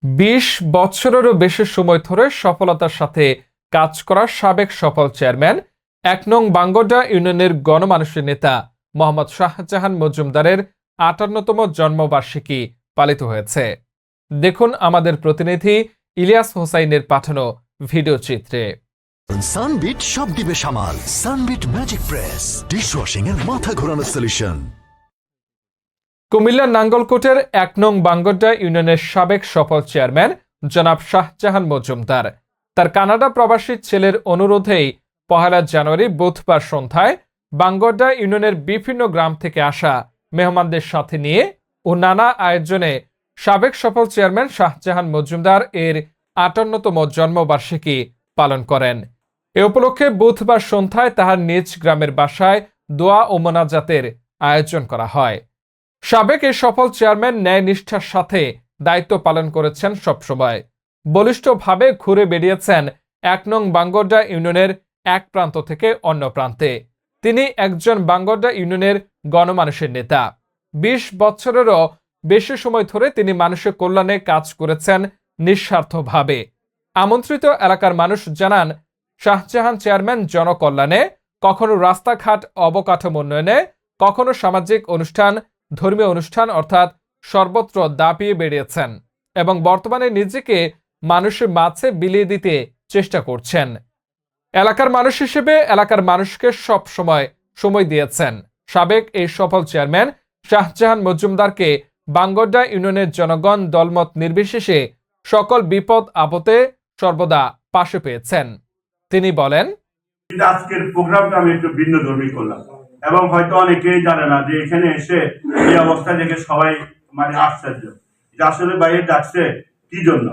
২০ বছরেরও বেশি সময় ধরে সফলতার সাথে কাজ করা সাবেক সফল চেয়ারম্যান ১ নং বাঙ্গডা ইউনিয়নের গণমানুষের নেতা মোহাম্মদ শাহজাহান মজুমদারের ৫৮তম জন্মবার্ষিকী পালিত হয়েছে। দেখুন আমাদের প্রতিনিধি ইলিয়াস হোসাইনের পাঠানো ভিডিও চিত্রে। সানবিট সব দিবে সামাল। সানবিট ম্যাজিক প্রেস ডিশওয়াশিং এর মাথা ঘোরানো সলিউশন। কুমিল্লার নাঙ্গলকোটের ১ নং বাঙ্গডা ইউনিয়নের সাবেক সফল চেয়ারম্যান জনাব শাহজাহান মজুমদার তার কানাডা প্রবাসী ছেলের অনুরোধেই ১ জানুয়ারি বুধবার সন্ধ্যায় বাঙ্গডা ইউনিয়নের বিভিন্ন গ্রাম থেকে আসা মেহমানদের সাথে নিয়ে ও নানা আয়োজনে সাবেক সফল চেয়ারম্যান শাহজাহান মজুমদার এর ৫৮তম জন্মবার্ষিকী পালন করেন। এ উপলক্ষে বুধবার সন্ধ্যায় তাহার নিজ গ্রামের বাসায় দোয়া ও মোনাজাতের আয়োজন করা হয়। সাবেক এই সফল চেয়ারম্যান ন্যায় নিষ্ঠার সাথে দায়িত্ব পালন করেছেন সবসময়। বলিষ্ঠভাবে ঘুরে বেরিয়েছেন ১ নং বাঙ্গডা ইউনিয়নের এক প্রান্ত থেকে অন্য প্রান্তে। তিনি একজন বাঙ্গডা ইউনিয়নের গণমানুষের নেতা। ২০ বছরেরও বেশি সময় ধরে তিনি মানুষের কল্যাণে কাজ করেছেন নিঃস্বার্থভাবে। আমন্ত্রিত এলাকার মানুষ জানান, শাহজাহান চেয়ারম্যান জনকল্যাণে, কখনো রাস্তাঘাট অবকাঠামো উন্নয়নে, কখনো সামাজিক অনুষ্ঠান, ধর্মীয় অনুষ্ঠান অর্থাৎ সর্বত্র দাপিয়ে বেরিয়েছেন এবং বর্তমানে নিজেকে মানুষের মাঝে বিলিয়ে দিতে চেষ্টা করছেন। এলাকার মানুষ হিসেবে এলাকার মানুষকে সব সময় দিয়েছেন। সাবেক এই সফল চেয়ারম্যান শাহজাহান মজুমদারকে বাঙ্গডা ইউনিয়নের জনগণ দলমত নির্বিশেষে সকল বিপদ আপদে সর্বদা পাশে পেয়েছেন। তিনি বলেন, আজকের প্রোগ্রামটা আমি একটু ভিন্ন ধর্মী করলাম এবং হয়তো অনেকেই জানে না যে এখানে এসে এই অবস্থা দেখে সবাই আশ্চর্য যে আসলে বাইরে ডাকছে কি জন্য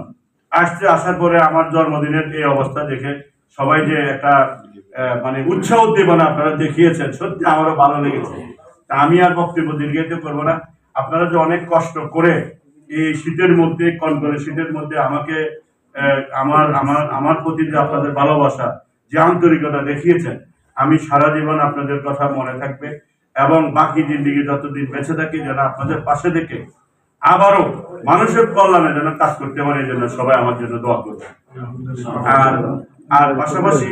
আসার পরে আমার জন্মদিনের এই অবস্থা দেখে সবাই যে একটা উৎসাহ উদ্দীপনা আপনারা দেখিয়েছেন, সত্যি আমারও ভালো লেগেছে। আমি আর বক্তব্য দীর্ঘায়িত করবো না। আপনারা যে অনেক কষ্ট করে এই শীতের মধ্যে কনকনে শীতের মধ্যে আমাকে আমার প্রতি যে আপনাদের ভালোবাসা, যে আন্তরিকতা দেখিয়েছেন, আমি সারা জীবন আপনাদের কথা মনে থাকবে এবং বাকি জিন্দিগি যতদিন বেঁচে থাকি যেন আপনাদের পাশে থেকে আবারও মানুষের কল্যাণে যেন কাজ করতে পারে, এই জন্য সবাই আমার জন্য দোয়া করবে। আর পাশাপাশি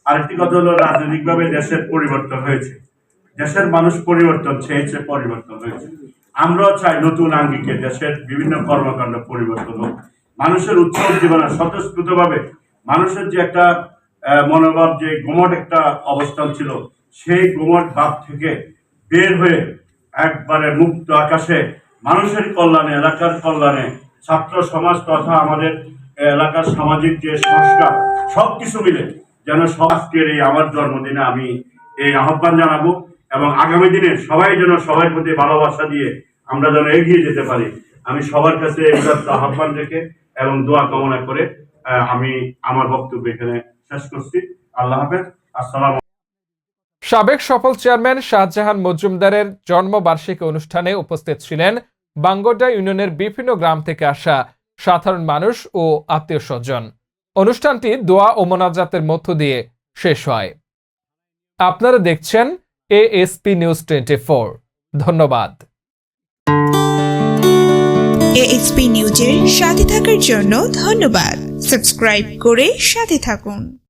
আরেকটি কথা হলো, রাজনৈতিকভাবে দেশের পরিবর্তন হয়েছে, দেশের মানুষ পরিবর্তন চেয়েছে, পরিবর্তন হয়েছে। আমরাও চাই নতুন আঙ্গিকে দেশের বিভিন্ন কর্মকাণ্ড পরিবর্তন হোক, মানুষের উৎসাহ জীবনে স্বতঃস্ফূর্তভাবে মানুষের যে একটা মনোভাব, যে গোমট একটা অবস্থান ছিল, সেই গোমট ভাব থেকে বের হয়ে একবারে মুক্ত আকাশে মানুষের কল্যাণে, এলাকার কল্যাণে, ছাত্র সমাজ তথা আমাদের এলাকার সামাজিক যে সংস্কার সবকিছু মিলে যেন সমাজকের এই আমার জন্মদিনে আমি এই আহ্বান জানাবো এবং আগামী দিনে সবাই যেন সবার প্রতি ভালোবাসা দিয়ে আমরা যেন এগিয়ে যেতে পারি। আমি সবার কাছে এই আহ্বান রেখে এবং দোয়া কামনা করে আমি আমার বক্তব্য এখানে শেষ করছি। আল্লাহ হাফেজ। আসসালাম। সাবেক সফল চেয়ারম্যান শাহজাহান মজুমদারের জন্মবার্ষিকী অনুষ্ঠানে উপস্থিত ছিলেন বাঙ্গডা ইউনিয়নের বিভিন্ন গ্রাম থেকে আসা সাধারণ মানুষ ও আত্মীয় স্বজন। অনুষ্ঠানটি দোয়া ও মোনাজাতের মধ্য দিয়ে শেষ হয়। আপনারা দেখছেন ASP নিউজ 24। ধন্যবাদ। ASP নিউজের সাথে থাকার জন্য ধন্যবাদ। সাবস্ক্রাইব করে সাথে থাকুন।